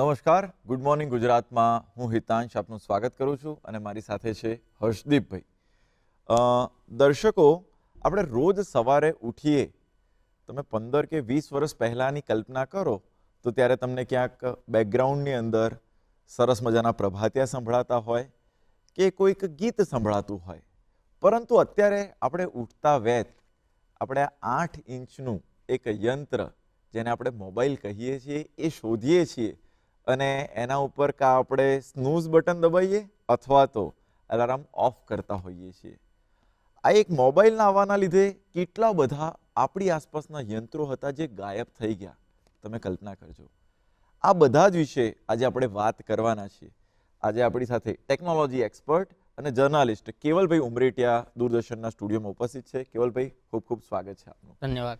નમસ્કાર, good morning ગુજરાતમાં હું હિતાંશ આપનું સ્વાગત કરું છું અને મારી સાથે છે હર્ષદીપભાઈ. દર્શકો, આપણે રોજ સવારે ઉઠીએ, તમે 15 કે 20 વર્ષ પહેલાંની કલ્પના કરો તો ત્યારે તમને ક્યાંક બેકગ્રાઉન્ડની અંદર સરસ મજાના પ્રભાતિયા સંભળાતા હોય કે કોઈક ગીત સંભળાતું હોય, પરંતુ અત્યારે આપણે ઉઠતા વેત આપણે 8 ઇંચનું એક યંત્ર જેને આપણે મોબાઈલ કહીએ છીએ એ શોધીએ છીએ અને એના ઉપર કાં આપણે સ્નૂઝ બટન દબાવીએ અથવા તો અલાર્મ ઓફ કરતા હોઈએ છીએ. આ એક મોબાઈલના આવવાના લીધે કેટલા બધા આપણી આસપાસના યંત્રો હતા જે ગાયબ થઈ ગયા, તમે કલ્પના કરજો. આ બધા જ વિશે આજે આપણે વાત કરવાના છીએ. આજે આપણી સાથે ટેકનોલોજી એક્સપર્ટ અને જર્નાલિસ્ટ કેવલભાઈ ઉમરેટિયા દૂરદર્શનના સ્ટુડિયોમાં ઉપસ્થિત છે. કેવલભાઈ, ખૂબ ખૂબ સ્વાગત છે આપનું. ધન્યવાદ.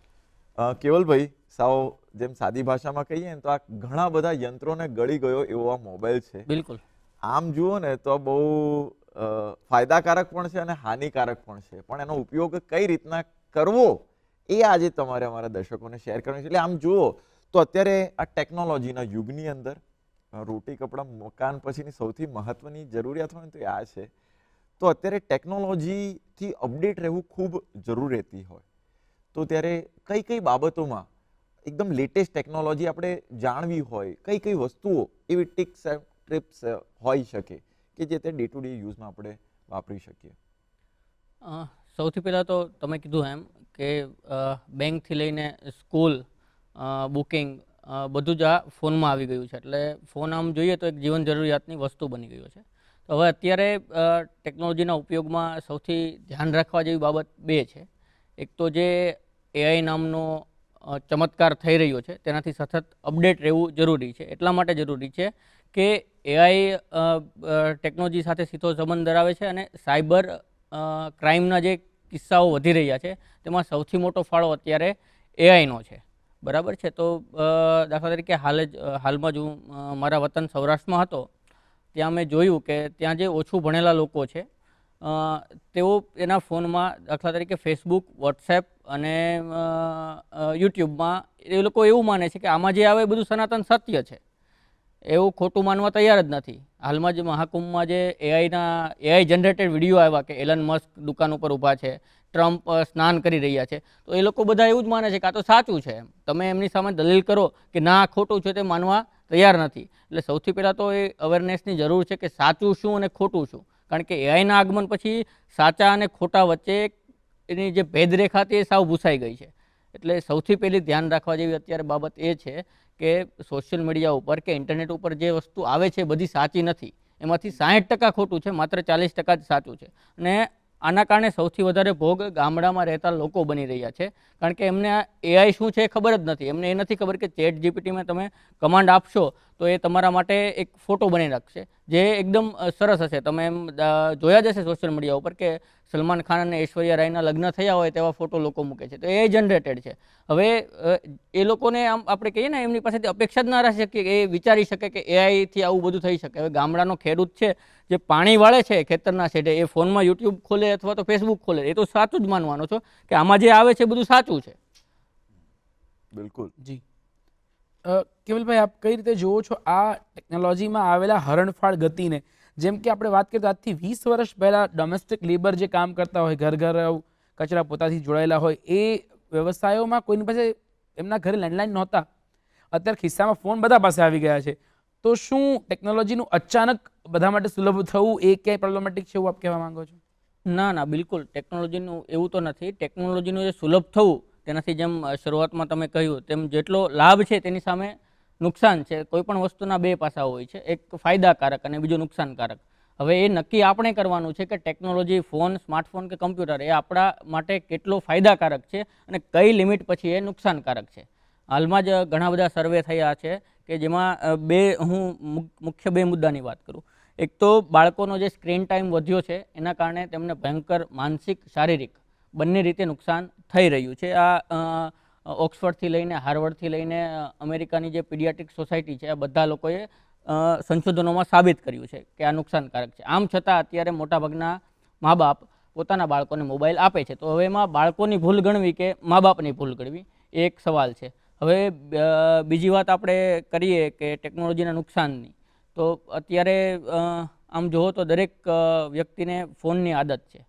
કેવલભાઈ, સાવ જેમ સાદી ભાષામાં કહીએ ને તો આ ઘણા બધા યંત્રોને ગળી ગયો એવો આ મોબાઈલ છે. બિલકુલ. આમ જુઓ ને તો બહુ ફાયદાકારક પણ છે અને હાનિકારક પણ છે, પણ એનો ઉપયોગ કઈ રીતના કરવો એ આજે તમારે અમારા દર્શકોને શેર કરવાનું છે. એટલે આમ જુઓ તો અત્યારે આ ટેકનોલોજીના યુગની અંદર રોટી કપડાં મકાન પછીની સૌથી મહત્વની જરૂરિયાત હોય ને તો આ છે. તો અત્યારે ટેકનોલોજીથી અપડેટ રહેવું ખૂબ જરૂર રહેતી હોય, તો ત્યારે કઈ કઈ બાબતોમાં એકદમ લેટેસ્ટ ટેકનોલોજી આપણે જાણવી હોય, કઈ કઈ વસ્તુઓ એવી ટિપ્સ હોઈ શકે કે જે તે ડે ટુ ડે યુઝમાં આપણે વાપરી શકીએ? સૌથી પહેલાં તો તમે કીધું એમ કે બેંકથી લઈને સ્કૂલ, બુકિંગ બધું જ આ ફોનમાં આવી ગયું છે. એટલે ફોન આમ જોઈએ તો એક જીવન જરૂરિયાતની વસ્તુ બની ગયું છે. તો હવે અત્યારે ટેકનોલોજીના ઉપયોગમાં સૌથી ધ્યાન રાખવા જેવી બાબત બે છે. એક તો જે એઆઈ નામનો ચમત્કાર થઈ રહ્યો છે તેનાથી સતત અપડેટ રહેવું જરૂરી છે. એટલા માટે જરૂરી છે કે એઆઈ ટેકનોલોજી સાથે સીધો સંબંધ ધરાવે છે અને સાયબર ક્રાઇમના જે કિસ્સાઓ વધી રહ્યા છે તેમાં સૌથી મોટો ફાળો અત્યારે એઆઈનો છે. બરાબર છે. તો દાખલા તરીકે હાલમાં જ હું મારા વતન સૌરાષ્ટ્રમાં હતો, ત્યાં મેં જોયું કે ત્યાં જે ઓછું ભણેલા લોકો છે તેઓ એના ફોનમાં દાખલા તરીકે ફેસબુક, વોટ્સએપ અને યુટ્યુબમાં એ લોકો એવું માને છે કે આમાં જે આવે એ બધું સનાતન સત્ય છે. એવું ખોટું માનવા તૈયાર જ નથી. હાલમાં જ મહાકુંભમાં જે એઆઈ જનરેટેડ વિડીયો આવ્યા કે એલન મસ્ક દુકાન ઉપર ઊભા છે, ટ્રમ્પ સ્નાન કરી રહ્યા છે, તો એ લોકો બધા એવું જ માને છે કે આ તો સાચું છે. તમે એમની સામે દલીલ કરો કે ના ખોટું છે તે માનવા તૈયાર નથી. એટલે સૌથી પહેલાં તો એ અવેરનેસની જરૂર છે કે સાચું શું અને ખોટું શું. કારણ કે એઆઈના આગમન પછી સાચા અને ખોટા વચ્ચે એની જે ભેદરેખા હતી એ સાવ ભૂસાઈ ગઈ છે. એટલે સૌથી પહેલી ધ્યાન રાખવા જેવી અત્યારે બાબત એ છે કે સોશિયલ મીડિયા ઉપર કે ઇન્ટરનેટ ઉપર જે વસ્તુ આવે છે બધી સાચી નથી. એમાંથી 60% ખોટું છે, માત્ર 40% જ સાચું છે. અને આના કારણે સૌથી વધારે ભોગ ગામડામાં રહેતા લોકો બની રહ્યા છે. કારણ કે એમને આ એઆઈ શું છે એ ખબર જ નથી. એમને એ નથી ખબર કે ચેટ જીપીટીમાં તમે કમાન્ડ આપશો તો એ તમારા માટે એક ફોટો બનાવી નાખશે જે એકદમ સરસ હશે. તમે એમ જોયા જ હશે સોશિયલ મીડિયા ઉપર કે સલમાન ખાન અને ઐશ્વર્યા રાયના લગ્ન થયા હોય તેવા ફોટો લોકો મૂકે છે. તો એ જનરેટેડ છે. હવે એ લોકોને આમ આપણે કહીએ ને એમની પાસેથી અપેક્ષા જ ના રહી શકીએ કે એ વિચારી શકે કે એઆઈથી આવું બધું થઈ શકે. હવે ગામડાનો ખેડૂત છે જે પાણી વાળે છે ખેતરના છેડે, એ ફોનમાં યુટ્યુબ ખોલે અથવા તો ફેસબુક ખોલે, એ તો સાચું જ માનવાનો છો કે આમાં જે આવે છે બધું સાચું છે. બિલકુલ જી. કેવલભાઈ, આપ કઈ રીતે જુઓ છો આ ટેકનોલોજીમાં આવેલા હરણફાળ ગતિને? જેમ કે આપણે વાત કરીએ તો આજથી 20 વર્ષ પહેલાં ડોમેસ્ટિક લેબર જે કામ કરતા હોય, ઘર કચરા પોતાથી જોડાયેલા હોય, એ વ્યવસાયોમાં કોઈની પાસે એમના ઘરે લેન્ડલાઇન નહોતા. અત્યારે ખિસ્સામાં ફોન બધા પાસે આવી ગયા છે. તો શું ટેકનોલોજીનું અચાનક બધા માટે સુલભ થવું એ ક્યાંય પ્રોબ્લેમેટિક છે એવું આપ કહેવા માંગો છો? ના, બિલકુલ ટેકનોલોજીનું એવું તો નથી. ટેકનોલોજીનું જે સુલભ થવું તેનાથી જેમ શરૂઆતમાં તમે કહ્યું તેમ જેટલો લાભ છે તેની સામે નુકસાન છે. કોઈ પણ વસ્તુના બે પાસા હોય છે, એક ફાયદાકારક અને બીજું નુકસાનકારક. હવે એ નક્કી આપણે કરવાનું છે કે ટેકનોલોજી, ફોન, સ્માર્ટફોન કે કમ્પ્યુટર એ આપણા માટે કેટલો ફાયદાકારક છે અને કઈ લિમિટ પછી એ નુકસાનકારક છે. હાલમાં જ ઘણા બધા સર્વે થયા છે કે જેમાં હું મુખ્ય બે મુદ્દાની વાત કરું. એક તો બાળકોનો જે સ્ક્રીન ટાઈમ વધ્યો છે એના કારણે તેમને ભયંકર માનસિક, શારીરિક બંને રીતે નુકસાન થઈ રહ્યું છે. આ ઓક્સફર્ડથી લઈને હાર્વર્ડથી લઈને અમેરિકાની જે પીડિયાટ્રિક સોસાયટી છે આ બધા લોકોએ સંશોધનોમાં સાબિત કર્યું છે કે આ નુકસાનકારક છે. આમ છતાં અત્યારે મોટાભાગના મા બાપ પોતાના બાળકોને મોબાઈલ આપે છે. તો હવે એમાં બાળકોની ભૂલ ગણવી કે મા બાપની ભૂલ ગણવી એ એક સવાલ છે. હવે બીજી વાત આપણે કરીએ કે ટેકનોલોજીના નુકસાનની, તો અત્યારે આમ જુઓ તો દરેક વ્યક્તિને ફોનની આદત છે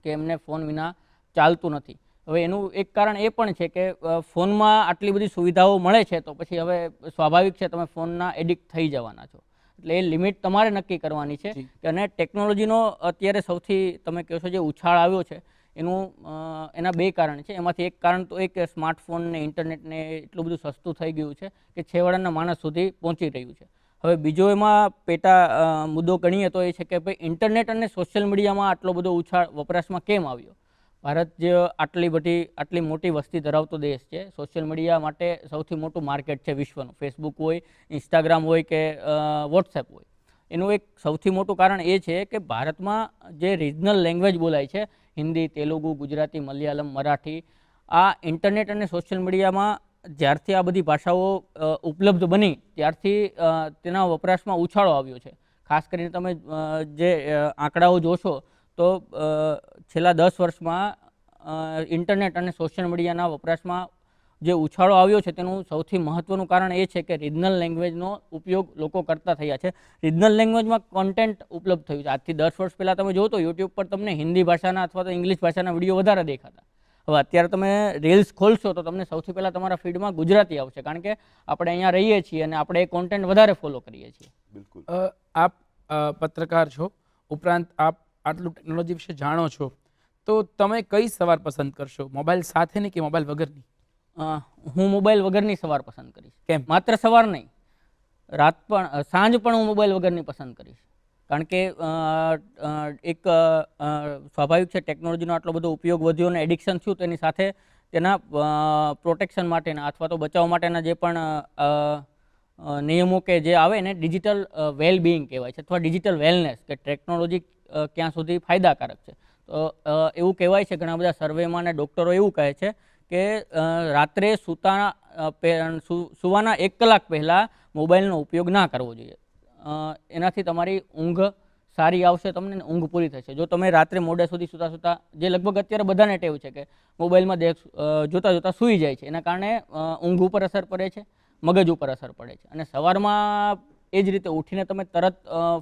કે એમને ફોન વિના ચાલતું નથી. હવે એનું એક કારણ એ પણ છે કે ફોનમાં આટલી બધી સુવિધાઓ મળે છે તો પછી હવે સ્વાભાવિક છે તમે ફોનના એડિક્ટ થઈ જવાના છો. એટલે એ લિમિટ તમારે નક્કી કરવાની છે. કે અને ટેકનોલોજીનો અત્યારે સૌથી તમે કહો છો જે ઉછાળ આવ્યો છે એના બે કારણ છે. એમાંથી એક કારણ તો એ કે સ્માર્ટફોન ને ઇન્ટરનેટ ને એટલું બધું સસ્તું થઈ ગયું છે કે છેવાડાના માણસ સુધી પહોંચી રહ્યું છે. હવે બીજો એમાં પેટા મુદ્દો ગણીએ તો એ છે કે ભાઈ ઇન્ટરનેટ અને સોશિયલ મીડિયામાં આટલો બધો ઉછાળ વપરાશમાં કેમ આવ્યો. ભારત જે આટલી મોટી વસ્તી ધરાવતો દેશ છે, સોશિયલ મીડિયા માટે સૌથી મોટું માર્કેટ છે વિશ્વનું. ફેસબુક હોય, ઇન્સ્ટાગ્રામ હોય કે વોટ્સએપ હોય. એનું એક સૌથી મોટું કારણ એ છે કે ભારતમાં જે રિજનલ લેંગ્વેજ બોલાય છે, હિન્દી, તેલુગુ, ગુજરાતી, મલયાલમ, મરાઠી, આ ઇન્ટરનેટ અને સોશિયલ મીડિયામાં જ્યારથી આ બધી ભાષાઓ ઉપલબ્ધ બની ત્યારથી તેના વપરાશમાં ઉછાળો આવ્યો છે. ખાસ કરીને તમે જે આંકડાઓ જોશો તો છેલ્લા 10 વર્ષમાં ઇન્ટરનેટ અને સોશિયલ મીડિયાના વપરાશમાં જે ઉછાળો આવ્યો છે તેનું સૌથી મહત્ત્વનું કારણ એ છે કે રિજનલ લેંગ્વેજનો ઉપયોગ લોકો કરતા થયા છે. રિજનલ લેંગ્વેજમાં કોન્ટેન્ટ ઉપલબ્ધ થયું છે. આજથી 10 વર્ષ પહેલાં તમે જો તો યુટ્યુબ પર તમને હિન્દી ભાષાના અથવા તો ઇંગ્લિશ ભાષાના વિડીયો વધારે દેખાતા. હવે અત્યારે તમે રીલ્સ ખોલશો તો તમને સૌથી પહેલાં તમારા ફીડમાં ગુજરાતી આવશે, કારણ કે આપણે અહીંયા રહીએ છીએ અને આપણે એ કોન્ટેન્ટ વધારે ફોલો કરીએ છીએ. બિલકુલ. આપ પત્રકાર છો, ઉપરાંત આપ આટલું ટેકનોલોજી વિશે જાણો છો, તો તમે કઈ સવાર પસંદ કરશો, મોબાઈલ સાથેની કે મોબાઈલ વગરની? હું મોબાઈલ વગરની સવાર પસંદ કરીશ. કેમ? માત્ર સવાર નહીં, રાત પણ, સાંજ પણ હું મોબાઈલ વગરની પસંદ કરીશ. કારણ કે એક સ્વાભાવિક છે ટેકનોલોજીનો આટલો બધો ઉપયોગ વધ્યો અને એડિક્શન થયું, તેની સાથે તેના પ્રોટેક્શન માટેના અથવા તો બચાવ માટેના જે પણ નિયમો કે જે આવે ને ડિજિટલ વેલબિંગ કહેવાય છે અથવા ડિજિટલ વેલનેસ, કે ટેકનોલોજી ક્યાં સુધી ફાયદાકારક છે. તો એવું કહેવાય છે ઘણા બધા સર્વેમાં અને ડૉક્ટરો એવું કહે છે કે રાત્રે સુવાના 1 કલાક પહેલાં મોબાઈલનો ઉપયોગ ના કરવો જોઈએ. એનાથી તમારી ઊંઘ સારી આવશે, તમને ઊંઘ પૂરી થશે. જો તમે રાત્રે મોડે સુધી સૂતા જે લગભગ અત્યારે બધાને ટેવ છે કે મોબાઈલમાં જોતાં સૂઈ જાય છે, એના કારણે ઊંઘ ઉપર અસર પડે છે, મગજ ઉપર અસર પડે છે. અને સવારમાં એ જ રીતે ઉઠીને તમે તરત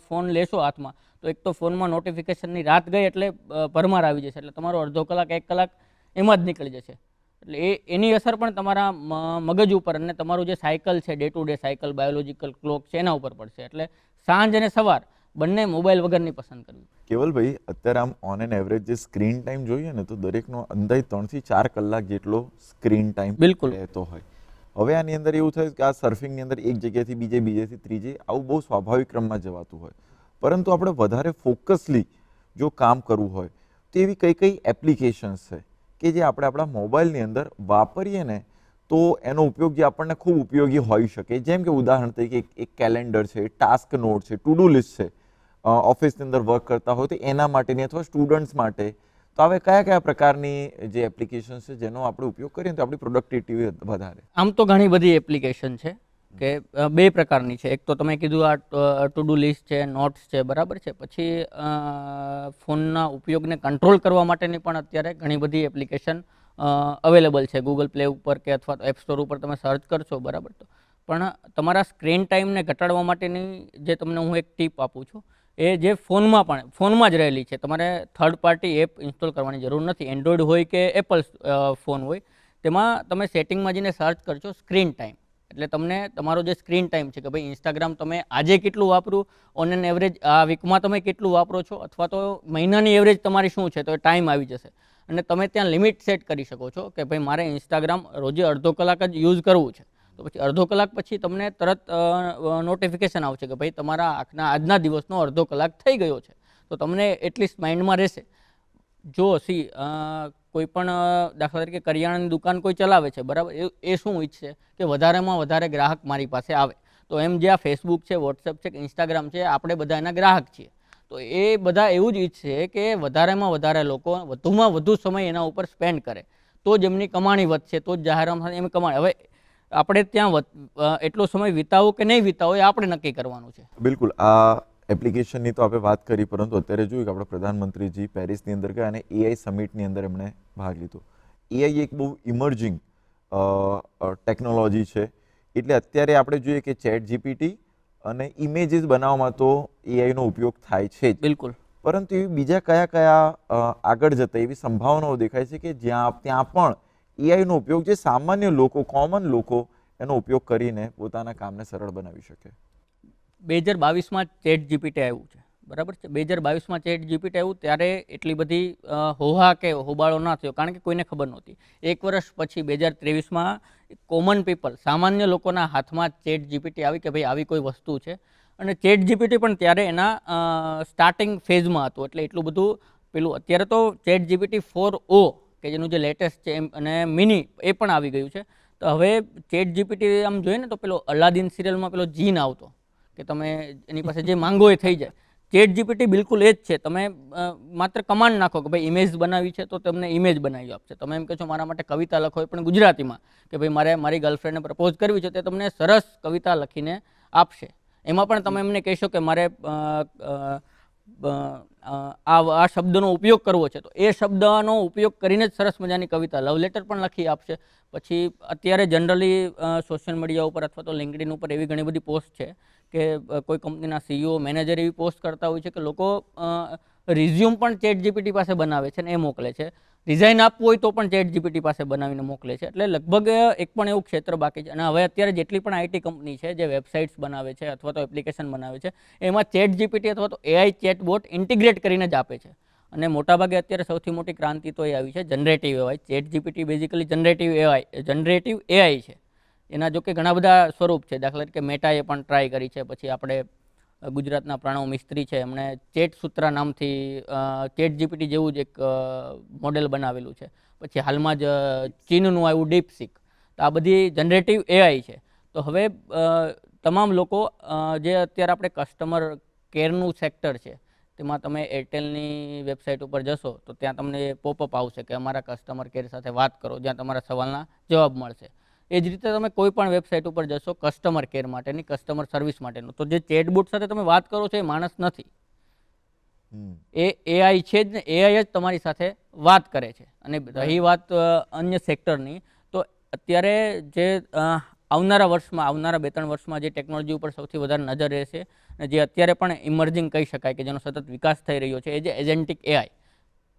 ફોન લેશો હાથમાં તો એક તો ફોનમાં નોટિફિકેશનની રાત ગઈ એટલે ભરમાર આવી જશે, એટલે તમારો અડધો કલાક 1 કલાક એમાં જ નીકળી જશે. એટલે એની અસર પણ તમારા મગજ ઉપર અને તમારું જે સાયકલ છે, day to day cycle, biological clock છે, એના ઉપર પડશે. એટલે સાંજ અને સવાર બંને મોબાઈલ વગરની પસંદ કરવી. કેવલભાઈ, અત્યારે આમ ઓન એન એવરેજ જે સ્ક્રીન ટાઈમ જોઈએ ને તો દરેકનો અંદાજે 3 થી 4 કલાક જેટલો સ્ક્રીન ટાઈમ બિલકુલ રહેતો હોય. હવે આની અંદર એવું થયું કે આ સર્ફિંગની અંદર એક જગ્યાએથી બીજેથી ત્રીજે આવું બહુ સ્વાભાવિક ક્રમમાં જવાતું હોય, પરંતુ આપણે વધારે ફોકસલી જો કામ કરવું હોય તો એવી કઈ એપ્લિકેશન્સ છે કે જે આપણે આપણા મોબાઈલની અંદર વાપરીએ ને તો એનો ઉપયોગ જે આપણને ખૂબ ઉપયોગી હોઈ શકે. જેમ કે ઉદાહરણ તરીકે એક કેલેન્ડર છે, ટાસ્ક નોટ છે, ટુ ડુ લિસ્ટ છે, ઓફિસની અંદર વર્ક કરતા હોય તો એના માટેની અથવા સ્ટુડન્ટ્સ માટે. તો હવે કયા પ્રકારની જે એપ્લિકેશન છે જેનો આપણે ઉપયોગ કરીએ તો આપણી પ્રોડક્ટિવિટી વધારે? આમ તો ઘણી બધી એપ્લિકેશન છે કે બે પ્રકારની છે. એક તો તમે કીધું આ ટુ ડુ લિસ્ટ છે, નોટ્સ છે, બરાબર છે. પછી ફોનના ઉપયોગને કંટ્રોલ કરવા માટેની પણ અત્યારે ઘણી બધી એપ્લિકેશન અવેલેબલ છે ગૂગલ પ્લે ઉપર કે અથવા તો એપ સ્ટોર ઉપર તમે સર્ચ કરશો, બરાબર. તો પણ તમારા સ્ક્રીન ટાઈમને ઘટાડવા માટેની જે તમને હું એક ટીપ આપું છું એ જે ફોનમાં જ રહેલી છે. તમારે થર્ડ પાર્ટી એપ ઇન્સ્ટોલ કરવાની જરૂર નથી. એન્ડ્રોઈડ હોય કે એપલ ફોન હોય તેમાં તમે સેટિંગમાં જઈને સર્ચ કરશો સ્ક્રીન ટાઈમ, એટલે તમને તમારો જે સ્ક્રીન ટાઈમ છે કે ભાઈ ઇન્સ્ટાગ્રામ તમે આજે કેટલું વાપરો, ઓન એન એવરેજ આ વીકમાં તમે કેટલું વાપરો છો, અથવા તો મહિનાની એવરેજ તમારી શું છે, તો એ ટાઈમ આવી જશે. અને તમે ત્યાં લિમિટ સેટ કરી શકો છો કે ભાઈ મારે ઇન્સ્ટાગ્રામ રોજે અડધો કલાક જ યુઝ કરવું છે. તો પછી અડધો કલાક પછી તમને તરત નોટિફિકેશન આવશે કે ભાઈ તમારા આજના દિવસનો અડધો કલાક થઈ ગયો છે. તો તમને એટલીસ્ટ માઇન્ડમાં રહેશે. જો કોઈ પણ દાખલા તરીકે કરિયાણાની દુકાન કોઈ ચલાવે છે, બરાબર, એ શું ઈચ્છે કે વધારેમાં વધારે ગ્રાહક મારી પાસે આવે. તો એમ જે આ ફેસબુક છે, વોટ્સએપ છે કે ઇન્સ્ટાગ્રામ છે, આપણે બધા એના ગ્રાહક છીએ. તો એ બધા એવું જ ઈચ્છે કે વધારેમાં વધારે લોકો વધુમાં વધુ સમય એના ઉપર સ્પેન્ડ કરે, તો જ એમની કમાણી વધશે, તો જ જાહેરાત એમ કમાણી. હવે આપણે ત્યાં એટલો સમય વિતાવો કે નહીં વિતાવો એ આપણે નક્કી કરવાનું છે. બિલકુલ. આ એપ્લિકેશનની તો આપણે વાત કરી, પરંતુ અત્યારે જોયું કે આપણા પ્રધાનમંત્રીજી પેરિસની અંદર ગયા અને એઆઈ સમિટની અંદર એમણે ભાગ લીધો. એઆઈ એક બહુ ઇમર્જિંગ ટેકનોલોજી છે. એટલે અત્યારે આપણે જોઈએ કે ચેટ જીપીટી અને ઇમેજીસ બનાવવામાં તો એઆઈનો ઉપયોગ થાય છે જ, બિલકુલ. પરંતુ એવી બીજા કયા કયા આગળ જતા એવી સંભાવનાઓ દેખાય છે કે ત્યાં પણ એઆઈનો ઉપયોગ જે સામાન્ય લોકો, કોમન લોકો એનો ઉપયોગ કરીને પોતાના કામને સરળ બનાવી શકે? 2022માં ચેટ જીપીટી આવ્યું છે, બરાબર છે. 2022માં ચેટ જીપીટી આવ્યું ત્યારે એટલી બધી હોહા કે હોબાળો ના થયો, કારણ કે કોઈને ખબર નહોતી. 1 વર્ષ પછી 2023માં કોમન પીપલ, સામાન્ય લોકોના હાથમાં ચેટ જીપીટી આવી કે ભાઈ આવી કોઈ વસ્તુ છે. અને ચેટ જીપીટી પણ ત્યારે એના સ્ટાર્ટિંગ ફેઝમાં હતું, એટલે એટલું બધું પેલું. અત્યારે તો ચેટ જીપીટી 4o કે જેનું જે લેટેસ્ટ છે અને મિની એ પણ આવી ગયું છે. તો હવે ચેટ જીપીટી આમ જોઈએ ને તો પેલો અલાદીન સિરિયલમાં પેલો જીન આવતો કે તમે એની પાસે જે માંગો એ થઈ જાય. ચેટ જીપીટી બિલકુલ એ જ છે. તમે માત્ર કમાન્ડ નાખો કે ભાઈ ઇમેજ બનાવી છે તો તમને ઇમેજ બનાવી આપશે. તમે એમ કહો છો મારા માટે કવિતા લખો, એ પણ ગુજરાતીમાં, કે ભાઈ મારે મારી ગર્લફ્રેન્ડને પ્રપોઝ કરવી છે, તે તમને સરસ કવિતા લખીને આપશે. એમાં પણ તમે એમને કહેશો કે મારે આ શબ્દનો ઉપયોગ કરવો છે, તો એ શબ્દનો ઉપયોગ કરીને જ સરસ મજાની કવિતા, લવ લેટર પણ લખી આપશે. પછી અત્યારે જનરલી સોશિયલ મીડિયા ઉપર અથવા તો લિંક્ડઇન ઉપર એવી ઘણી બધી પોસ્ટ છે કે કોઈ કંપનીના સીઈઓ, મેનેજર એવી પોસ્ટ કરતા હોય છે કે લોકો રિઝ્યુમ પણ ચેટ જીપીટી પાસે બનાવે છે ને એ મોકલે છે. ડિઝાઇન આપવું હોય તો પણ ચેટ જીપીટી પાસે બનાવીને મોકલે છે. એટલે લગભગ એક પણ એવું ક્ષેત્ર બાકી છે. અને હવે અત્યારે જેટલી પણ આઈટી કંપની છે જે વેબસાઇટ્સ બનાવે છે અથવા તો એપ્લિકેશન બનાવે છે, એમાં ચેટ જીપીટી અથવા તો એઆઈ ચેટબોટ ઇન્ટિગ્રેટ કરીને જ આપે છે. અને મોટાભાગે અત્યારે સૌથી મોટી ક્રાંતિ તો એ આવી છે generative AI. Chat GPT basically generative AI છે. એના જો કે ઘણા બધા સ્વરૂપ છે. દાખલા તરીકે મેટાએ પણ ટ્રાય કરી છે. પછી આપણે ગુજરાતના પ્રણવ મિસ્ત્રી છે, એમણે ચેટ સૂત્રા નામથી ચેટ જીપીટી જેવું જ એક મોડેલ બનાવેલું છે. પછી હાલમાં જ ચીનનું આવ્યું ડીપસીક. તો આ બધી જનરેટિવ એઆઈ છે. તો હવે તમામ લોકો જે અત્યારે આપણે કસ્ટમર કેરનું સેક્ટર છે, તેમાં તમે એરટેલની વેબસાઇટ ઉપર જશો તો ત્યાં તમને પોપઅપ આવશે કે અમારા કસ્ટમર કેર સાથે વાત કરો, જ્યાં તમારા સવાલના જવાબ મળશે. એ જ રીતે તમે કોઈ પણ વેબસાઇટ ઉપર જશો કસ્ટમર કેર માટેની, કસ્ટમર સર્વિસ માટેનું, તો જે ચેટબોટ સાથે તમે વાત કરો છો એ માણસ નથી, એ એઆઈ છે જ ને. એઆઈ જ તમારી સાથે વાત કરે છે. અને રહી વાત અન્ય સેક્ટરની, તો અત્યારે જે આવનારા 2-3 વર્ષમાં જે ટેકનોલોજી ઉપર સૌથી વધારે નજર રહેશે અને જે અત્યારે પણ ઇમર્જિંગ કહી શકાય કે જેનો સતત વિકાસ થઈ રહ્યો છે, એ જે એજન્ટિક એઆઈ.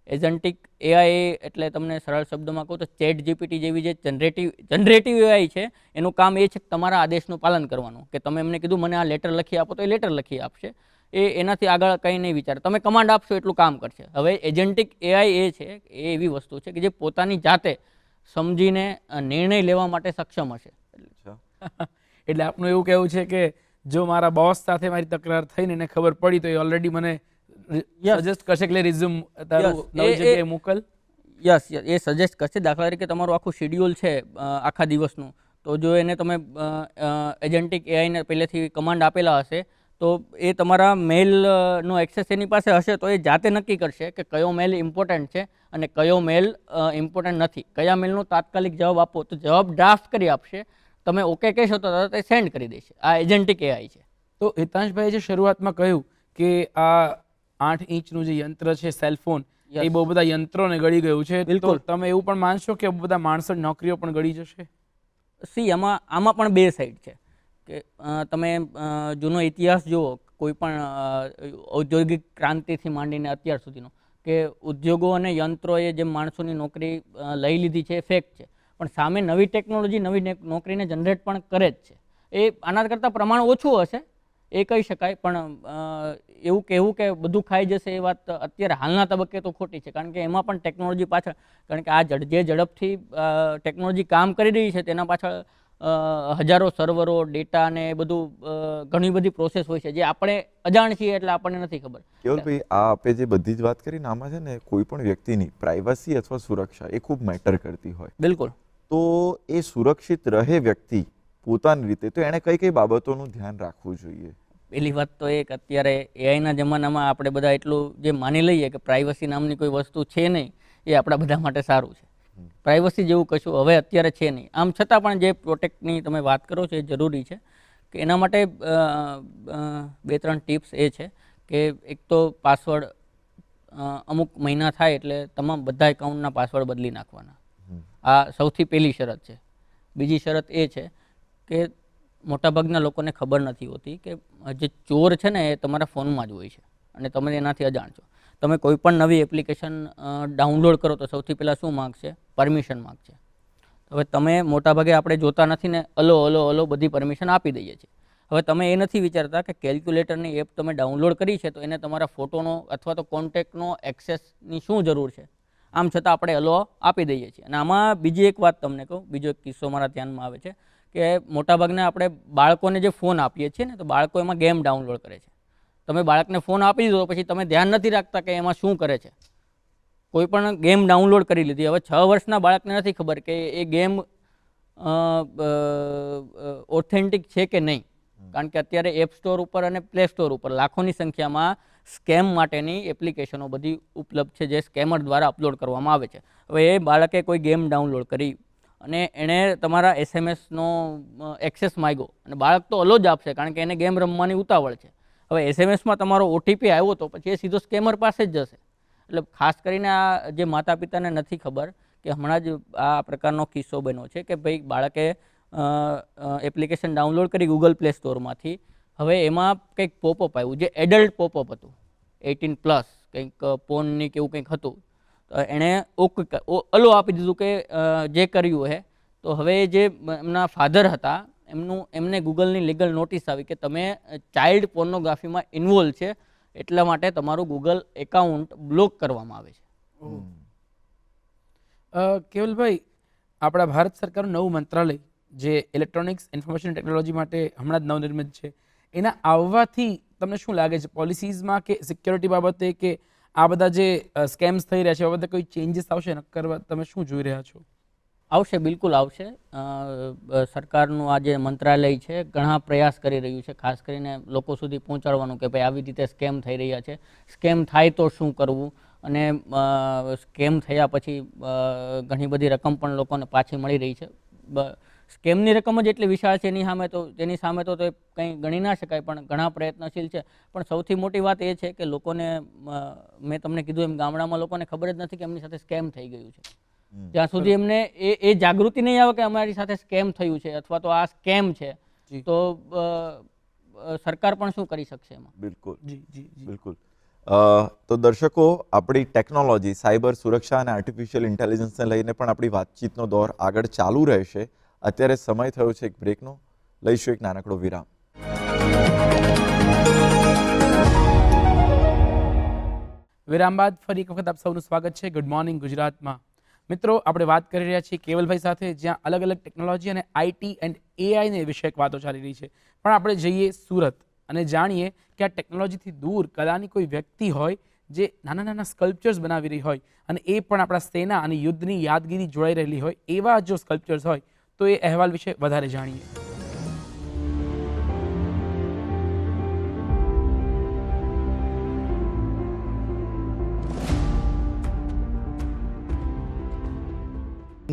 એજન્ટિક એઆઈ એટલે તમને સરળ શબ્દોમાં કહું તો ચેટ જીપીટી જેવી જે જનરેટિવ એઆઈ છે, એનું કામ એ છે કે તમારા આદેશનું પાલન કરવાનું. કે તમે એમને કીધું મને આ લેટર લખી આપો તો એ લેટર લખી આપશે. એ એનાથી આગળ કંઈ નહીં વિચારે. તમે કમાન્ડ આપશો એટલું કામ કરશે. હવે એજન્ટિક એઆઈ એ છે, એ એવી વસ્તુ છે કે જે પોતાની જાતે સમજીને નિર્ણય લેવા માટે સક્ષમ હશે. એટલે આપનું એવું કહેવું છે કે જો મારા બોસ સાથે મારી તકરાર થઈને એને ખબર પડી તો એ ઓલરેડી મને સજેસ્ટ કરશે કે રિઝ્યુમ તારું નવી જગ્યાએ મોકલ. યસ, એ સજેસ્ટ કરશે. દાખલા તરીકે તમારું આખું શેડ્યુલ છે આખા દિવસનું, તો જો એને તમે એજન્ટિક એઆઈને પહેલેથી કમાન્ડ આપેલા હશે તો એ તમારા મેલનો એક્સેસ એની પાસે હશે, તો એ જાતે નક્કી કરશે કે કયો મેલ ઇમ્પોર્ટન્ટ છે અને કયો મેલ ઇમ્પોર્ટન્ટ નથી. કયા મેલનો તાત્કાલિક જવાબ આપો તો જવાબ ડ્રાફ્ટ કરી આપશે. તમે ઓકે કહેશો તો તરત એ સેન્ડ કરી દેશે. આ એજન્ટિક એઆઈ છે. તો હિતાંશભાઈ જે શરૂઆતમાં કહ્યું કે આ 8 ઇંચનું જે યંત્ર છે સેલફોન, એ બહુ બધા યંત્રોને ગળી ગયું છે. તો તમે એવું પણ માનશો કે બધા માણસો નોકરીઓ પણ ગળી જશે? આમાં પણ બે સાઈડ છે કે તમે જૂનો ઇતિહાસ જુઓ, કોઈ પણ ઔદ્યોગિક ક્રાંતિથી માંડીને અત્યાર સુધીનો, કે ઉદ્યોગો અને યંત્રોએ જે માણસોની નોકરી લઈ લીધી છે એ ફેક્ટ છે. પણ સામે નવી ટેકનોલોજી નવી નોકરીને જનરેટ પણ કરે જ છે. એ આના કરતાં પ્રમાણ ઓછું હશે એ કહી શકાય, પણ એવું કહેવું કે બધું ખાઈ જશે એ વાત અત્યારે હાલના તબક્કે તો ખોટી છે. કારણ કે એમાં પણ ટેકનોલોજી પાછળ, કારણ કે આ જે ઝડપથી ટેકનોલોજી કામ કરી રહી છે તેના પાછળ હજારો સર્વરો, ડેટા ને બધું ઘણી બધી પ્રોસેસ હોય છે જે આપણે અજાણ છીએ એટલે આપણને નથી ખબર. કેવલભાઈ, આ આપે જે બધી જ વાત કરીને આમાં છે ને કોઈ પણ વ્યક્તિની પ્રાઇવસી અથવા સુરક્ષા એ ખૂબ મેટર કરતી હોય. બિલકુલ. તો એ સુરક્ષિત રહે વ્યક્તિ પોતાની રીતે, તો એણે કઈ કઈ બાબતોનું ધ્યાન રાખવું જોઈએ? પહેલી વાત તો એ કે અત્યારે એઆઈના જમાનામાં આપણે બધા એટલું જે માની લઈએ કે પ્રાઇવસી નામની કોઈ વસ્તુ છે નહીં, એ આપણા બધા માટે સારું છે. પ્રાઇવસી જેવું કશું હવે અત્યારે છે નહીં. આમ છતાં પણ જે પ્રોટેક્ટની તમે વાત કરો છો એ જરૂરી છે. કે એના માટે 2-3 ટિપ્સ એ છે કે એક તો પાસવર્ડ અમુક મહિના થાય એટલે તમામ બધા એકાઉન્ટના પાસવર્ડ બદલી નાખવાના. આ સૌથી પહેલી શરત છે. બીજી શરત એ છે કે મોટાભાગના લોકોને ખબર નથી હોતી કે જે ચોર છે ને એ તમારા ફોનમાં જ હોય છે અને તમે એનાથી અજાણ છો. તમે કોઈ પણ નવી એપ્લિકેશન ડાઉનલોડ કરો તો સૌથી પહેલાં શું માગશે? પરમિશન માગશે. હવે તમે મોટાભાગે આપણે જોતા નથી ને અલો બધી પરમિશન આપી દઈએ છીએ. હવે તમે એ નથી વિચારતા કે કેલ્ક્યુલેટરની એપ તમે ડાઉનલોડ કરી છે તો એને તમારા ફોટોનો અથવા તો કોન્ટેક્ટનો એક્સેસની શું જરૂર છે? આમ છતાં આપણે અલો આપી દઈએ છીએ. અને આમાં બીજી એક વાત તમને કહું, બીજો એક કિસ્સો મારા ધ્યાનમાં આવે છે કે મોટાભાગના આપણે બાળકોને જે ફોન આપીએ છીએ ને તો બાળકો એમાં ગેમ ડાઉનલોડ કરે છે. તમે બાળકને ફોન આપી દીધો પછી તમે ધ્યાન નથી રાખતા કે એમાં શું કરે છે. કોઈ પણ ગેમ ડાઉનલોડ કરી લીધી, હવે 6 વર્ષના બાળકને નથી ખબર કે એ ગેમ ઓથેન્ટિક છે કે નહીં, કારણ કે અત્યારે એપ સ્ટોર ઉપર અને પ્લે સ્ટોર ઉપર લાખોની સંખ્યામાં સ્કેમ માટેની એપ્લિકેશનો બધી ઉપલબ્ધ છે જે સ્કેમર દ્વારા અપલોડ કરવામાં આવે છે. હવે એ બાળકે કોઈ ગેમ ડાઉનલોડ કરી અને એણે તમારા એસએમએસનો એક્સેસ માંગ્યો અને બાળક તો અલો જ આપશે કારણ કે એને ગેમ રમવાની ઉતાવળ છે. હવે એસએમએસમાં તમારો ઓટીપી આવ્યો તો પછી એ સીધો સ્કેમર પાસે જ જશે. એટલે ખાસ કરીને આ જે માતા પિતાને નથી ખબર કે હમણાં જ આ પ્રકારનો કિસ્સો બન્યો છે કે ભાઈ બાળકે એપ્લિકેશન ડાઉનલોડ કરી ગૂગલ પ્લે સ્ટોરમાંથી. હવે એમાં કંઈક પોપઅપ આવ્યું જે એડલ્ટ પોપઅપ હતું, 18+, કંઈક પોનની કે એવું કંઈક હતું. એણે અલો આપી દીધું કે જે કર્યું હે. તો હવે જે એમના ફાધર હતા એમને ગૂગલની લીગલ નોટિસ આવી કે તમે ચાઇલ્ડ પોર્નોગ્રાફીમાં ઇન્વોલ્વ છે એટલા માટે તમારું ગૂગલ એકાઉન્ટ બ્લોક કરવામાં આવે છે. કેવલભાઈ, આપણા ભારત સરકારનું નવું મંત્રાલય જે ઇલેક્ટ્રોનિક્સ ઇન્ફોર્મેશન ટેકનોલોજી માટે હમણાં જ નવનિર્મિત છે, એના આવવાથી તમને શું લાગે છે પોલિસીઝમાં કે સિક્યોરિટી બાબતે કે આ બધા જે સ્કેમ્સ થઈ રહ્યા છે એ બાબતે કોઈ ચેન્જીસ આવશે? નક્કર તમે શું જોઈ રહ્યા છો? આવશે, બિલકુલ આવશે. સરકારનું આ જે મંત્રાલય છે ઘણા પ્રયાસ કરી રહ્યું છે ખાસ કરીને લોકો સુધી પહોંચાડવાનું કે ભાઈ આવી રીતે સ્કેમ થઈ રહ્યા છે, સ્કેમ થાય તો શું કરવું, અને સ્કેમ થયા પછી ઘણી બધી રકમ પણ લોકોને પાછી મળી રહી છે. સ્કેમની રકમ જ એટલી વિશાળ છે તેની સામે તો કંઈ ગણી ના શકાય, પણ ઘણા પ્રયત્નશીલ છે. પણ સૌથી મોટી વાત એ છે કે લોકોને, મેં તમને કીધું એમ, ગામડામાં લોકોને ખબર જ નથી કે એમની સાથે સ્કેમ થઈ ગયું છે. જ્યાં સુધી એમને એ જાગૃતિ નહીં આવે કે અમારી સાથે સ્કેમ થયું છે અથવા તો આ સ્કેમ છે તો સરકાર પણ શું કરી શકશે એમાં? બિલકુલ બિલકુલ. તો દર્શકો, આપણી ટેકનોલોજી, સાયબર સુરક્ષા અને આર્ટિફિશિયલ ઇન્ટેલિજન્સને લઈને પણ આપણી વાતચીતનો દોર આગળ ચાલુ રહેશે. અત્યારે સમય થયો છે એક બ્રેકનો. લઈશું એક નાનકડો વિરામ. વિરામ બાદ ફરી એક વખત આપ સૌનું સ્વાગત છે ગુડ મોર્નિંગ ગુજરાતમાં. મિત્રો, આપણે વાત કરી રહ્યા છીએ કેવલભાઈ સાથે, જ્યાં અલગ અલગ ટેકનોલોજી અને આઈટી એન્ડ એઆઈને વિષયક વાતો ચાલી રહી છે. પણ આપણે જઈએ સુરત અને જાણીએ કે આ ટેકનોલોજીથી દૂર કલાની કોઈ વ્યક્તિ હોય જે નાના નાના સ્કલ્પચર્સ બનાવી રહી હોય અને એ પણ આપણા સેના અને યુદ્ધની યાદગીરી જોડાઈ રહેલી હોય, એવા જો સ્કલ્પચર્સ હોય તો એ અહેવાલ વિશે વધારે જાણીએ.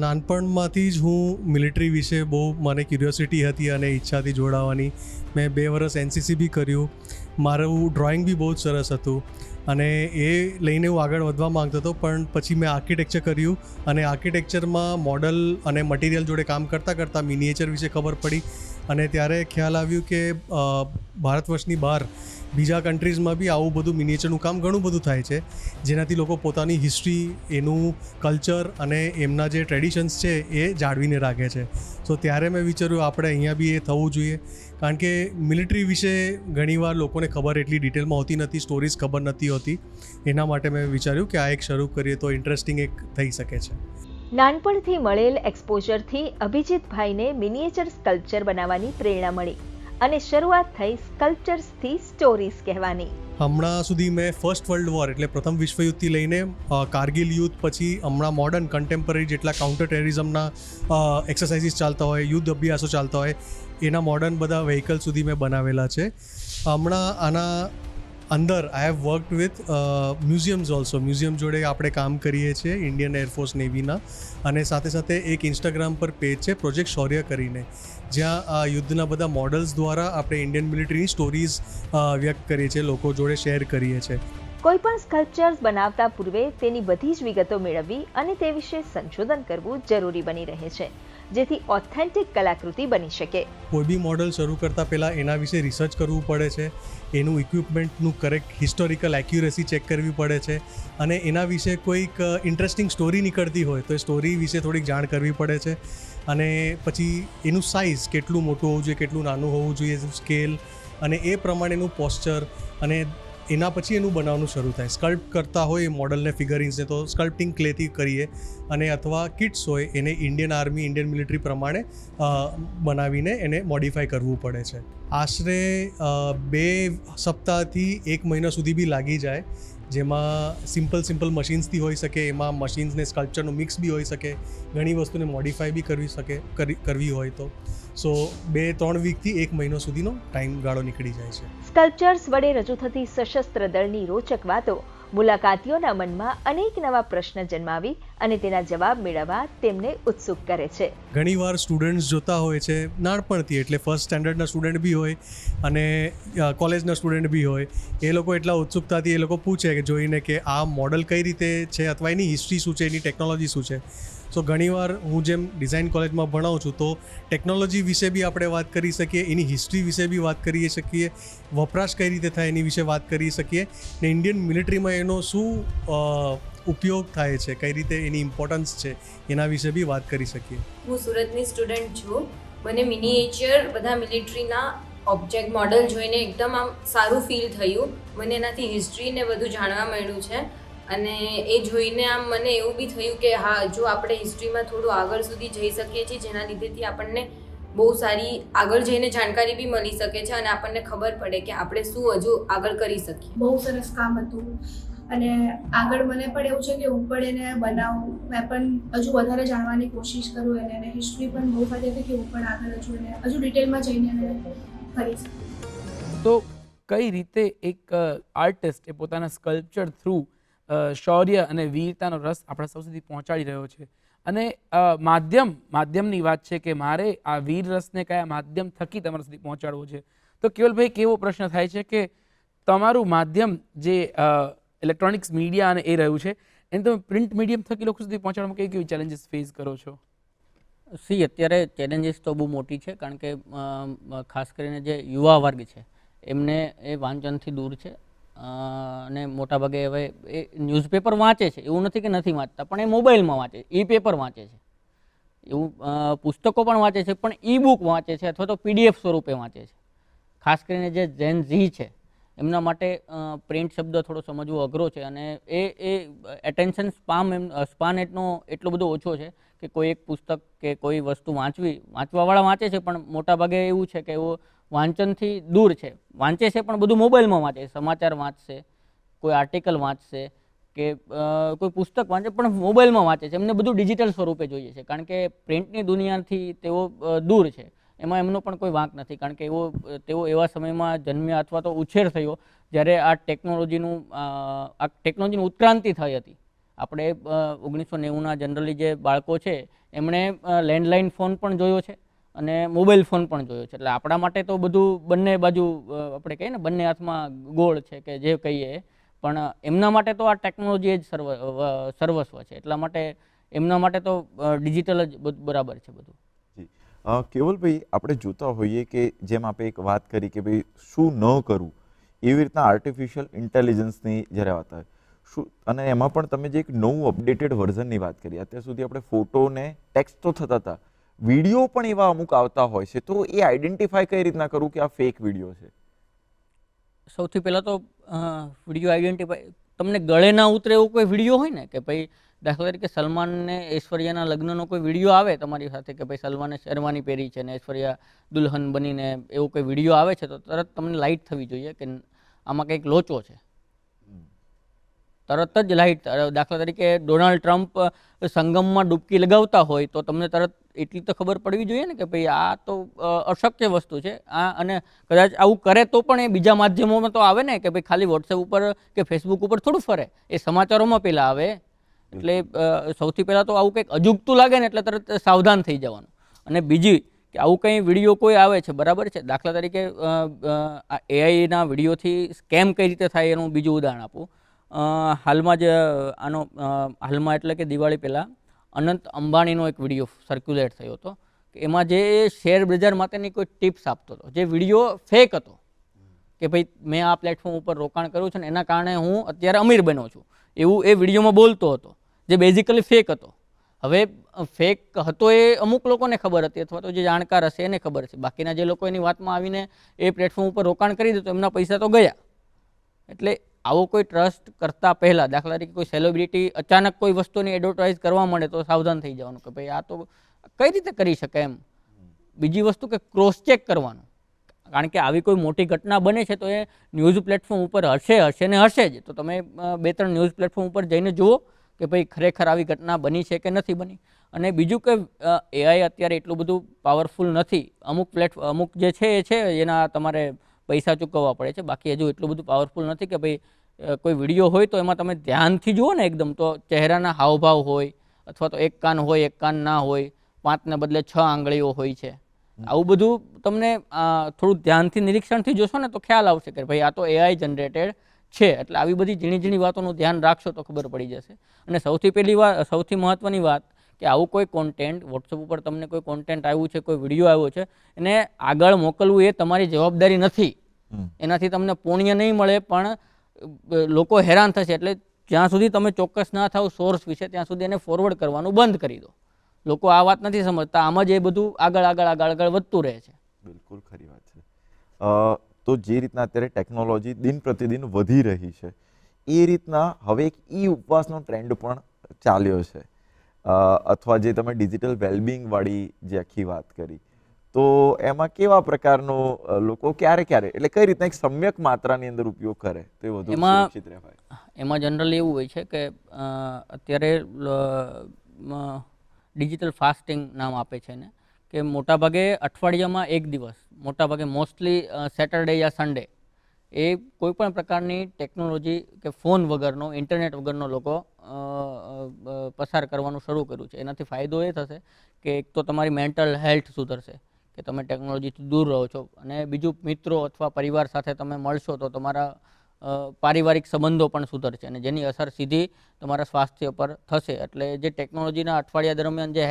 નાનપણમાંથી જ હું મિલિટરી વિશે બહુ મને ક્યુરિયોસિટી હતી અને ઈચ્છાથી જોડાવાની. મેં 2 વર્ષ એનસીસી બી કર્યું. મારું ડ્રોઈંગ બી બહુ જ સરસ હતું અને એ લઈને હું આગળ વધવા માંગતો હતો. પણ પછી મેં આર્કિટેક્ચર કર્યું અને આર્કિટેક્ચરમાં મોડલ અને મટીરિયલ જોડે કામ કરતાં કરતાં મિનિએચર વિશે ખબર પડી અને ત્યારે ખ્યાલ આવ્યું કે ભારત વર્ષની બહાર બીજા કન્ટ્રીઝમાં બી આવું બધું મિનિએચરનું કામ ઘણું બધું થાય છે, જેનાથી લોકો પોતાની હિસ્ટ્રી, એનું કલ્ચર અને એમના જે ટ્રેડિશન્સ છે એ જાળવીને રાખે છે. તો ત્યારે મેં વિચાર્યું આપણે અહીંયા બી એ થવું જોઈએ, કારણ કે મિલિટરી વિશે ઘણીવાર લોકોને ખબર એટલી ડિટેલમાં હોતી નથી, સ્ટોરીઝ ખબર નથી હોતી. એના માટે મેં વિચાર્યું કે આ એક શરૂ કરીએ તો ઇન્ટરેસ્ટિંગ એક થઈ શકે છે. નાનપણથી મળેલ એક્સપોઝરથી અભિજીતભાઈને મિનિએચર સ્કલ્પચર બનાવવાની પ્રેરણા મળી અને શરૂઆત થઈ સ્કલ્પચર્સથી સ્ટોરીઝ કહેવાની. હમણાં સુધી મેં ફર્સ્ટ વર્લ્ડ વોર એટલે પ્રથમ વિશ્વયુદ્ધથી લઈને કારગિલ યુદ્ધ, પછી હમણાં મોડર્ન કન્ટેમ્પરરી જેટલા કાઉન્ટર ટેરરિઝમના એક્સરસાઇઝીસ ચાલતા હોય, યુદ્ધ અભ્યાસો ચાલતા હોય, એના મોડર્ન બધા વ્હીકલ સુધી મેં બનાવેલા છે. હમણાં આના અંદર I have worked with museums also. Museum જોડે આપણે કામ કરીએ છીએ ઇન્ડિયન એરફોર્સ નેવીના, અને સાથે સાથે એક ઇન્સ્ટાગ્રામ પર પેજ છે પ્રોજેક્ટ શૌર્ય કરીને, જ્યાં આ યુદ્ધના બધા મોડલ્સ દ્વારા આપણે ઇન્ડિયન મિલિટરીની સ્ટોરીઝ વ્યક્ત કરીએ છીએ, લોકો જોડે શેર કરીએ છીએ. કોઈ પણ સ્કલ્પચર્સ બનાવતા પૂર્વે તેની બધી જ વિગતો મેળવવી અને તે વિશે સંશોધન કરવું જરૂરી બની રહે છે. જેથી ઓથેન્ટિક કલાકૃતિ બની શકે. કોઈ બી મોડલ શરૂ કરતાં પહેલાં એના વિશે રિસર્ચ કરવું પડે છે, એનું ઇક્વિપમેન્ટનું કરેક્ટ હિસ્ટોરિકલ એક્યુરેસી ચેક કરવી પડે છે, અને એના વિશે કોઈક ઇન્ટરેસ્ટિંગ સ્ટોરી નીકળતી હોય તો એ સ્ટોરી વિશે થોડીક જાણ કરવી પડે છે. અને પછી એનું સાઇઝ કેટલું મોટું હોવું જોઈએ, કેટલું નાનું હોવું જોઈએ, સ્કેલ, અને એ પ્રમાણેનું પોસ્ચર, અને એના પછી એનું બનાવવાનું શરૂ થાય. સ્કલ્પ્ટ કરતા હોય મોડલને, ફિગરિંગ્સને, તો સ્કલ્પ્ટિંગ ક્લેથી કરીએ, અને અથવા કિટ્સ હોય એને ઇન્ડિયન આર્મી, ઇન્ડિયન મિલિટરી પ્રમાણે બનાવીને એને મોડિફાઈ કરવું પડે છે. આશરે 2 સપ્તાહથી 1 મહિના સુધી બી લાગી જાય, જેમાં સિમ્પલ મશીન્સથી હોઈ શકે, એમાં મશીન્સને સ્કલ્પચરનું મિક્સ બી હોઈ શકે, ઘણી વસ્તુને મોડિફાઈ બી કરવી હોય તો. સો 2-3 વીકથી 1 મહિનો સુધીનો ટાઈમ ગાળો નીકળી જાય છે. સ્કલ્પચર્સ વડે રજૂ થતી સશસ્ત્ર દળની રોચક વાતો મુલાકાતીઓના મનમાં અનેક નવા પ્રશ્ન જન્માવી અને તેના જવાબ મેળવવા તેમને ઉત્સુક કરે છે. ઘણીવાર સ્ટુડન્ટ્સ જોતા હોય છે નાનપણથી, એટલે ફર્સ્ટ સ્ટેન્ડર્ડના સ્ટુડન્ટ બી હોય અને કોલેજના સ્ટુડન્ટ બી હોય, એ લોકો એટલા ઉત્સુકતાથી એ લોકો પૂછે કે જોઈને કે આ મોડલ કઈ રીતે છે, અથવા એની હિસ્ટ્રી શું છે, એની ટેકનોલોજી શું છે. સો ઘણીવાર હું જેમ ડિઝાઇન કોલેજમાં ભણાવું છું તો ટેકનોલોજી વિશે બી આપણે વાત કરી શકીએ, એની હિસ્ટ્રી વિશે બી વાત કરી શકીએ, વપરાશ કઈ રીતે થાય એની વિશે વાત કરી શકીએ, ને ઇન્ડિયન મિલિટરીમાં એનો શું ઉપયોગ થાય છે, કઈ રીતે એની ઇમ્પોર્ટન્સ છે, એના વિશે બી વાત કરી શકીએ. હું સુરતની સ્ટુડન્ટ છું. મને મિનિએચર બધા મિલિટરીના ઓબ્જેક્ટ મોડલ જોઈને એકદમ આમ સારું ફીલ થયું. મને એનાથી હિસ્ટ્રી ને બધું જાણવા મળ્યું છે, અને એ જોઈને આમ મને એવું બી થયું કે હા, જો આપણે હિસ્ટ્રીમાં થોડું આગળ સુધી જઈ શકીએ છીએ, જેના લીધેથી આપણને બહુ સારી આગળ જઈને જાણકારી બી મળી શકે છે, અને આપણને ખબર પડે કે આપણે શું હજુ આગળ કરી શકીએ. બહુ સરસ કામ હતું, અને આગળ મને પણ એવું છે કે હું પણ એને બનાવું, મેં પણ હજુ વધારે જાણવાની કોશિશ કરું એને હિસ્ટ્રી પણ બહુ ફાયદા છે કે હું પણ આગળ હજુ ડિટેલમાં જઈને એને કરી શકું. તો કઈ રીતે એક આર્ટિસ્ટ એ પોતાના સ્કલ્પચર થ્રુ શૌર્ય અને વીરતાનો રસ આપણા સૌ સુધી પહોંચાડી રહ્યો છે, અને માધ્યમની વાત છે કે મારે આ વીર રસને કયા માધ્યમ થકી તમારા સુધી પહોંચાડવો છે. તો કેવલભાઈ, કેવો પ્રશ્ન થાય છે કે તમારું માધ્યમ જે ઇલેક્ટ્રોનિક્સ મીડિયા અને એ રહ્યું છે, એને તમે પ્રિન્ટ મીડિયમ થકી લોકો સુધી પહોંચાડવામાં કેવી કેવી ચેલેન્જીસ ફેસ કરો છો? અત્યારે ચેલેન્જીસ તો બહુ મોટી છે, કારણ કે ખાસ કરીને જે યુવા વર્ગ છે એમને એ વાંચનથી દૂર છે, અને મોટાભાગે હવે એ ન્યૂઝપેપર વાંચે છે, એવું નથી કે નથી વાંચતા, પણ એ મોબાઈલમાં વાંચે, ઈ પેપર વાંચે છે, એવું પુસ્તકો પણ વાંચે છે, પણ ઈ બુક વાંચે છે અથવા તો PDF સ્વરૂપે વાંચે છે. ખાસ કરીને જે જેન ઝી છે એમના માટે પ્રિન્ટ શબ્દ થોડો સમજવો અઘરો છે, અને એ એટેન્શન સ્પાન એટલો બધો ઓછો છે કે કોઈ એક પુસ્તક કે કોઈ વસ્તુ વાંચવાવાળા વાંચે છે, પણ મોટાભાગે એવું છે કે એવો વાંચનથી દૂર છે. વાંચે છે પણ બધું મોબાઈલમાં વાંચે છે, સમાચાર વાંચશે, કોઈ આર્ટિકલ વાંચશે કે કોઈ પુસ્તક વાંચે, પણ મોબાઈલમાં વાંચે છે. એમને બધું ડિજિટલ સ્વરૂપે જોઈએ છે, કારણ કે પ્રિન્ટની દુનિયાથી તેઓ દૂર છે. એમાં એમનો પણ કોઈ વાંક નથી, કારણ કે તેઓ એવા સમયમાં જન્મ્યા અથવા તો ઉછેર થયો જ્યારે આ ટેકનોલોજીની ઉત્ક્રાંતિ થઈ હતી. આપણે 1990ના જનરલી જે બાળકો છે એમણે લેન્ડલાઇન ફોન પણ જોયો છે અને મોબાઈલ ફોન પણ જોયો છે, એટલે આપણા માટે તો બધું બંને બાજુ આપણે કહીએ ને, બંને હાથમાં ગોળ છે કે જે કહીએ, પણ એમના માટે તો આ ટેકનોલોજી જ સર્વસ્વ છે, એટલા માટે એમના માટે તો ડિજિટલ જ બરાબર છે બધું. કેવલભાઈ, આપણે જોતા હોઈએ કે જેમ આપણે એક વાત કરી કે ભાઈ શું ન કરવું, એવી રીતના આર્ટિફિશિયલ ઇન્ટેલિજન્સની જ્યારે વાત આવે શું, અને એમાં પણ તમે જે એક નવું અપડેટેડ વર્ઝનની વાત કરી, અત્યાર સુધી આપણે ફોટો ને ટેક્સ્ટ તો થતા હતા, વિડીયો પણ એવા અમુક આવતા હોય છે, તો એ આઈડેન્ટિફાય કઈ રીતના કરવું કે આ ફેક વિડીયો છે? સૌથી પહેલાં તો વિડીયો આઈડેન્ટિફાય, તમને ગળે ના ઉતરે એવો કોઈ વિડીયો હોય ને, કે ભાઈ દાખલા તરીકે સલમાન ને ઐશ્વર્યાના લગ્નનો કોઈ વિડીયો આવે તમારી સાથે કે ભાઈ સલમાને શેરવાની પહેરી છે ને ઐશ્વર્યા દુલ્હન બનીને એવો કોઈ વિડીયો આવે છે, તો તરત તમને લાઇટ થવી જોઈએ કે આમાં કંઈક લોચો છે, તરત જ લાઇટ. દાખલા તરીકે ડોનાલ્ડ ટ્રમ્પ સંગમમાં ડૂબકી લગાવતા હોય તો તમને તરત એટલી તો ખબર પડવી જોઈએ ને કે ભાઈ આ તો અશક્ય વસ્તુ છે, અને કદાચ આવું કરે તો પણ એ બીજા માધ્યમોમાં તો આવે ને, કે ભાઈ ખાલી વોટ્સએપ ઉપર કે ફેસબુક ઉપર થોડું ફરે, એ સમાચારોમાં પહેલાં આવે. એટલે સૌથી પહેલાં તો આવું કંઈક અજુગતું લાગે ને એટલે તરત સાવધાન થઈ જવાનું. અને બીજી કે આવું કંઈ વિડીયો કોઈ આવે છે, બરાબર છે, દાખલા તરીકે એઆઈના વિડીયોથી સ્કેમ કઈ રીતે થાય એનું બીજું ઉદાહરણ આપું. હાલમાં જ હાલમાં એટલે કે દિવાળી પહેલાં અનંત અંબાણીનો એક વિડીયો સર્ક્યુલેટ થયો હતો કે એમાં જે શેર બજાર માટેની કોઈ ટિપ્સ આપતો હતો, જે વિડીયો ફેક હતો કે ભાઈ મેં આ પ્લેટફોર્મ ઉપર રોકાણ કર્યું છે ને એના કારણે હું અત્યારે અમીર બન્યો છું, એવું એ વિડીયોમાં બોલતો હતો, જે બેઝિકલી ફેક હતો. હવે ફેક હતો એ અમુક લોકોને ખબર હતી અથવા તો જે જાણકાર હશે એને ખબર છે, બાકીના જે લોકો એની વાતમાં આવીને એ પ્લેટફોર્મ ઉપર રોકાણ કરી દે તો એમના પૈસા તો ગયા. એટલે આવો કોઈ ટ્રસ્ટ કરતાં પહેલાં, દાખલા તરીકે કોઈ સેલિબ્રિટી અચાનક કોઈ વસ્તુની એડવર્ટાઇઝ કરવા મળે તો સાવધાન થઈ જવાનું કે ભાઈ આ તો કઈ રીતે કરી શકે એમ. બીજી વસ્તુ કે ક્રોસ ચેક કરવાનું, કારણ કે આવી કોઈ મોટી ઘટના બને છે તો એ ન્યૂઝ પ્લેટફોર્મ ઉપર હશે ને હશે જ. તો તમે 2-3 ન્યૂઝ પ્લેટફોર્મ ઉપર જઈને જુઓ કે ભાઈ ખરેખર આવી ઘટના બની છે કે નથી બની. અને બીજું કે એઆઈ અત્યારે એટલું બધું પાવરફુલ નથી. અમુક જે છે એ છે એના તમારે પૈસા ચૂકવવા પડે છે, બાકી હજુ એટલું બધું પાવરફુલ નથી કે ભાઈ કોઈ વિડીયો હોય તો એમાં તમે ધ્યાનથી જુઓ ને એકદમ, તો ચહેરાના હાવભાવ હોય અથવા તો એક કાન હોય એક કાન ના હોય, 5ને બદલે 6 આંગળીઓ હોય છે. આવું બધું તમને થોડું ધ્યાનથી નિરીક્ષણથી જોશો ને તો ખ્યાલ આવશે કે ભાઈ આ તો એઆઈ જનરેટેડ છે. એટલે આવી બધી ઝીણી ઝીણી વાતોનું ધ્યાન રાખશો તો ખબર પડી જશે. અને સૌથી મહત્ત્વની વાત કે આવું કોઈ કોન્ટેન્ટ વોટ્સઅપ ઉપર તમને કોઈ કોન્ટેન્ટ આવ્યું છે, કોઈ વિડીયો આવ્યો છે, એને આગળ મોકલવું એ તમારી જવાબદારી નથી. એનાથી તમને પુણ્ય નહીં મળે પણ લોકો હેરાન થશે. એટલે જ્યાં સુધી તમે ચોક્કસ ના થાવ સોર્સ વિશે ત્યાં સુધી એને ફોરવર્ડ કરવાનું બંધ કરી દો. લોકો આ વાત નથી સમજતા, આમ જ એ બધું આગળ વધતું રહે છે. બિલકુલ ખરી વાત છે. તો જે રીતના અત્યારે ટેકનોલોજી દિન પ્રતિદિન વધી રહી છે એ રીતના હવે એક ઉપવાસનો ટ્રેન્ડ પણ ચાલ્યો છે, અથવા જે તમે ડિજિટલ વેલબિંગ વાળી જે આખી વાત કરી, તો એમાં કેવા પ્રકારનો લોકો ક્યારે એટલે કઈ રીતના એક સમ્યક માત્રાની અંદર ઉપયોગ કરે તો એ વધુ સુરક્ષિત રહેવાય? એમાં જનરલી એવું હોય છે કે અત્યારે ડિજિટલ ફાસ્ટિંગ નામ આપે છે ને, કે મોટાભાગે અઠવાડિયામાં એક દિવસ, મોટાભાગે મોસ્ટલી સેટરડે યા સન્ડે, એ કોઈ પણ પ્રકારની ટેકનોલોજી કે ફોન વગરનો, ઇન્ટરનેટ વગરનો લોકો પસાર કરવાનું શરૂ કર્યું છે. એનાથી ફાયદો એ થશે કે એક તો તમારી મેન્ટલ હેલ્થ સુધરશે કે તમે ટેકનોલોજીથી દૂર રહો છો, અને બીજું મિત્રો અથવા પરિવાર સાથે તમે મળશો તો તમારા પારિવારિક સંબંધો પણ સુધરશે અને જેની અસર સીધી તમારા સ્વાસ્થ્ય પર થશે. એટલે જે ટેકનોલોજીના અઠવાડિયા દરમિયાન જે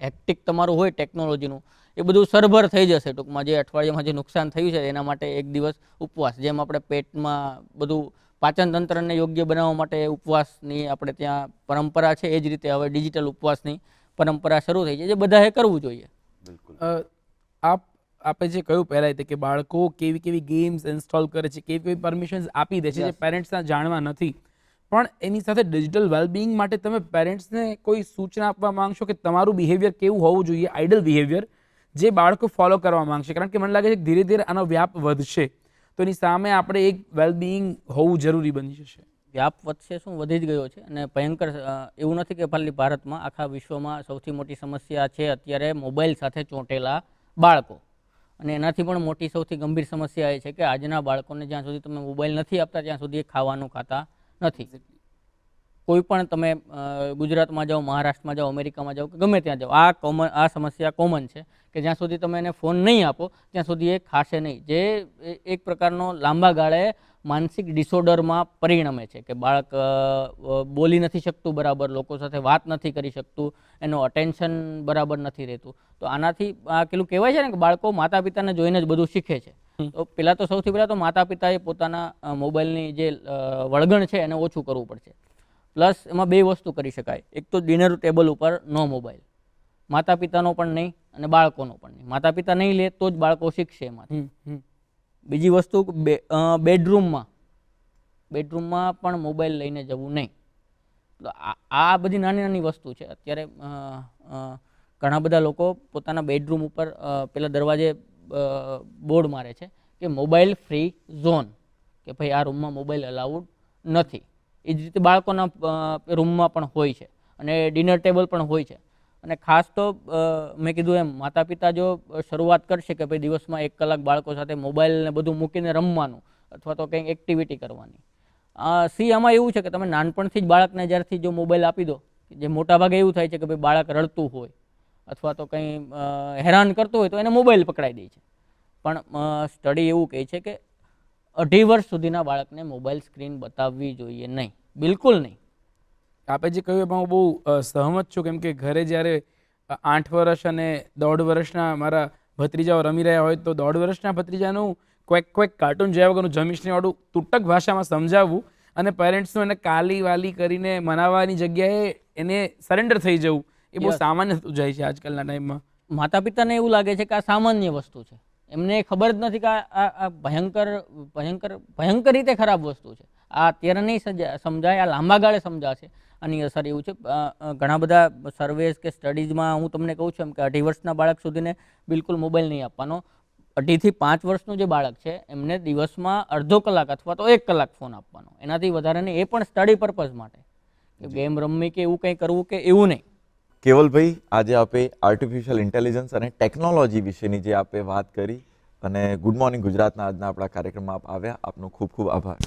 હેક્ટિક તમારું હોય ટેકનોલોજીનું, એ બધું સરભર થઈ જશે. ટૂંકમાં જે અઠવાડિયામાં જે નુકસાન થયું છે એના માટે એક દિવસ ઉપવાસ, જેમ આપણે પેટમાં બધું પાચન તંત્રને યોગ્ય બનાવવા માટે ઉપવાસની આપણે ત્યાં પરંપરા છે, એ જ રીતે હવે ડિજિટલ ઉપવાસની પરંપરા શરૂ થઈ છે, જે બધાએ કરવું જોઈએ. આપે જે કહ્યું પહેલાં કે બાળકો કેવી ગેમ્સ ઇન્સ્ટોલ કરે છે, કેવી પરમિશન્સ આપી દે છે જે પેરેન્ટ્સના જાણવા નથી, પણ એની સાથે ડિજિટલ વેલબિંગ માટે તમે પેરેન્ટ્સને કોઈ સૂચના આપવા માંગશો કે તમારું બિહેવિયર કેવું હોવું જોઈએ, આઈડલ બિહેવિયર જે બાળકો ફોલો કરવા માંગશે? કારણ કે મને લાગે છે કે ધીરે ધીરે આનો વ્યાપ વધશે તો એની સામે આપણે એક વેલબિંગ હોવું જરૂરી બની જશે. વ્યાપ વધશે શું, વધી જ ગયો છે. અને ભયંકર એવું નથી કે ખાલી ભારતમાં, આખા વિશ્વમાં સૌથી મોટી સમસ્યા છે અત્યારે મોબાઈલ સાથે ચોંટેલા બાળકો. અને એનાથી પણ મોટી સૌથી ગંભીર સમસ્યા એ છે કે આજના બાળકોને જ્યાં સુધી તમે મોબાઈલ નથી આપતા ત્યાં સુધી એ ખાવાનું ખાતા નથી. કોઈ પણ તમે ગુજરાતમાં જાઓ, મહારાષ્ટ્રમાં જાઓ, અમેરિકામાં જાઓ કે ગમે ત્યાં જાઓ, આ સમસ્યા કોમન છે કે જ્યાં સુધી તમે એને ફોન નહીં આપો ત્યાં સુધી એ ખાશે નહીં. જે એક પ્રકારનો લાંબા ગાળે માનસિક ડિસઓર્ડરમાં પરિણમે છે કે બાળક બોલી નથી શકતું બરાબર, લોકો સાથે વાત નથી કરી શકતું, એનું અટેન્શન બરાબર નથી રહેતું. તો આનાથી પેલું કહેવાય છે ને કે બાળકો માતા પિતાને જોઈને જ બધું શીખે છે. તો સૌથી પહેલાં તો માતા પિતાએ પોતાના મોબાઈલની જે વળગણ છે એને ઓછું કરવું પડશે. પ્લસ એમાં 2 વસ્તુ કરી શકાય. એક તો ડિનર ટેબલ ઉપર નો મોબાઈલ, માતા પિતાનો પણ નહીં અને બાળકોનો પણ નહીં. માતા પિતા નહીં લે તો જ બાળકો શીખશે એમાંથી. બીજી વસ્તુ, બેડરૂમમાં પણ મોબાઈલ લઈને જવું નહીં. તો આ બધી નાની વસ્તુ છે. અત્યારે ઘણા બધા લોકો પોતાના બેડરૂમ ઉપર પેલા દરવાજે બોર્ડ મારે છે કે મોબાઈલ ફ્રી ઝોન, કે ભાઈ આ રૂમમાં મોબાઈલ અલાઉડ નથી. એ જ રીતે બાળકોના રૂમમાં પણ હોય છે અને ડિનર ટેબલ પણ હોય છે. અને ખાસ તો મેં કીધું એમ, માતા પિતા જો શરૂઆત કરશે કે ભાઈ દિવસમાં 1 કલાક બાળકો સાથે મોબાઈલને બધું મૂકીને રમવાનું અથવા તો કંઈક એક્ટિવિટી કરવાની. આમાં એવું છે કે તમે નાનપણથી જ બાળકને જ્યારથી જો મોબાઈલ આપી દો, જે મોટાભાગે એવું થાય છે કે ભાઈ બાળક રડતું હોય અથવા તો કંઈ હેરાન કરતું હોય તો એને મોબાઈલ પકડાઈ દે છે. પણ સ્ટડી એવું કહે છે કે 2.5 વર્ષ સુધીના બાળકને મોબાઈલ સ્ક્રીન બતાવવી જોઈએ નહીં, બિલકુલ નહીં. આપે જે કહ્યું એમાં હું બહુ સહમત છું, કેમ કે ઘરે જ્યારે 8 વર્ષ અને 1.5 વર્ષના મારા ભત્રીજાઓ રમી રહ્યા હોય તો 1.5 વર્ષના ભત્રીજાનું ક્વેક કાર્ટૂન જોયા વગરનું જમીશને વાળું તૂટક ભાષામાં સમજાવવું અને પેરેન્ટ્સનું એને કાલી વાલી કરીને મનાવવાની જગ્યાએ એને સરેન્ડર થઈ જવું એ બહુ Yes. સામાન્ય થતું જાય છે આજકાલના ટાઈમમાં. માતા પિતાને એવું લાગે છે કે આ સામાન્ય વસ્તુ છે, એમને ખબર જ નથી કે આ ભયંકર રીતે ખરાબ વસ્તુ છે. આ અત્યારે નહીં સમજાય, આ લાંબા ગાળે સમજાશે. આની અસર એવું છે, ઘણા બધા સર્વેસ કે સ્ટડીઝમાં હું તમને કહું છું એમ કે 2.5 વર્ષના બાળક સુધીને બિલકુલ મોબાઈલ નહીં આપવાનો. 2.5 થી 5 વર્ષનું જે બાળક છે એમને દિવસમાં અડધો કલાક અથવા તો 1 કલાક ફોન આપવાનો, એનાથી વધારે નહીં, એ પણ સ્ટડી પર્પઝ માટે, કે ગેમ રમવી કે એવું કંઈ કરવું કે એવું નહીં. કેવલભાઈ, આજે આપે આર્ટિફિશિયલ ઇન્ટેલિજન્સ અને ટેકનોલોજી વિશેની જે આપે વાત કરી અને ગુડ મોર્નિંગ ગુજરાતના આજના આપણા કાર્યક્રમમાં આપ આવ્યા, આપનો ખૂબ ખૂબ આભાર.